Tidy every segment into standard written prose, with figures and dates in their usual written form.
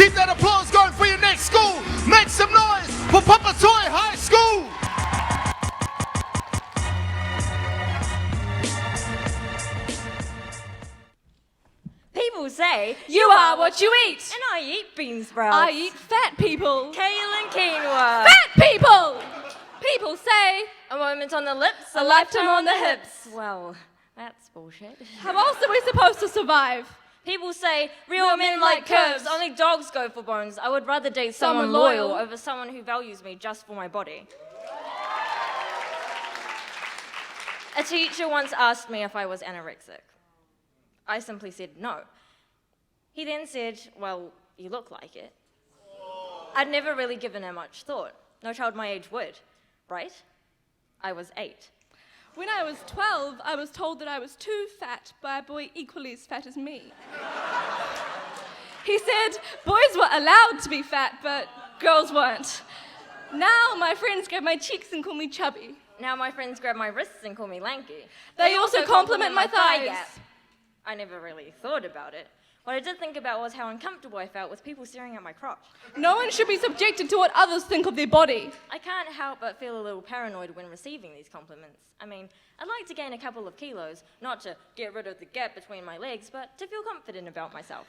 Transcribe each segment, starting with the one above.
Keep that applause going for your next school. Make some noise for Papatoetoe High School. People say, You are what you eat. and I eat bean sprouts. I eat fat people. kale and quinoa. Fat people! People say, A moment on the lips, a lifetime on the hips. Well, that's bullshit. How else are we supposed to survive? People say, real men like curves, only dogs go for bones. I would rather date someone Someone loyal loyal. over someone who values me just for my body. A teacher once asked me if I was anorexic. I simply said no. He then said, well, you look like it. I'd never really given it much thought. No child my age would, right? I was 8. When I was 12, I was told that I was too fat by a boy equally as fat as me. He said boys were allowed to be fat, but girls weren't. Now my friends grab my cheeks and call me chubby. Now my friends grab my wrists and call me lanky. They also compliment my thigh thighs. gap. I never really thought about it. What I did think about was how uncomfortable I felt with people staring at my crotch. No one should be subjected to what others think of their body. I can't help but feel a little paranoid when receiving these compliments. I mean, I'd like to gain a couple of kilos, not to get rid of the gap between my legs, but to feel confident about myself.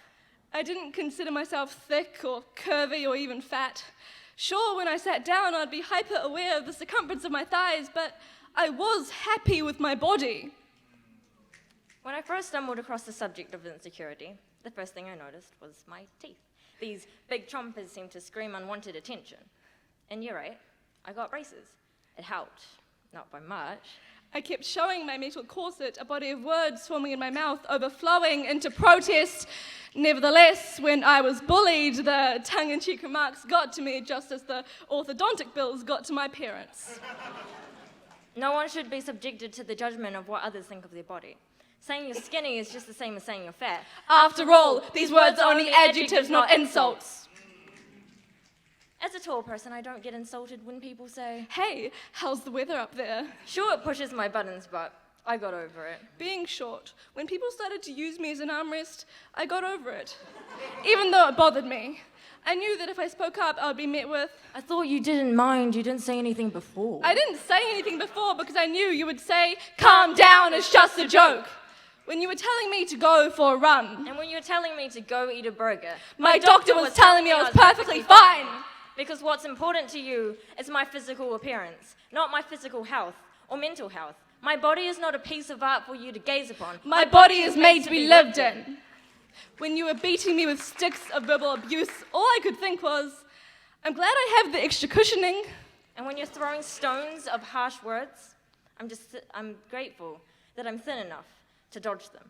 I didn't consider myself thick or curvy or even fat. Sure, when I sat down, I'd be hyper aware of the circumference of my thighs, but I was happy with my body. When I first stumbled across the subject of insecurity, the first thing I noticed was my teeth. These big chompers seemed to scream unwanted attention. And you're right, I got braces. It helped, not by much. I kept showing my metal corset, a body of words forming in my mouth, overflowing into protest. Nevertheless, when I was bullied, the tongue-in-cheek remarks got to me just as the orthodontic bills got to my parents. No one should be subjected to the judgment of what others think of their body. Saying you're skinny is just the same as saying you're fat. After all, these words are only adjectives, not insults. As a tall person, I don't get insulted when people say, Hey, how's the weather up there? sure, it pushes my buttons, but I got over it. Being short, when people started to use me as an armrest, I got over it. Even though it bothered me. I knew that if I spoke up, I would be met with, I thought you didn't mind, you didn't say anything before. I didn't say anything before because I knew you would say, calm down, it's just a joke. When you were telling me to go for a run, And when you were telling me to go eat a burger, my doctor was telling me I was perfectly fine. Because what's important to you is my physical appearance, not my physical health or mental health. My body is not a piece of art for you to gaze upon. My body is made to be lived in. When you were beating me with sticks of verbal abuse, all I could think was, I'm glad I have the extra cushioning. And when you're throwing stones of harsh words, I'm grateful that I'm thin enough to dodge them.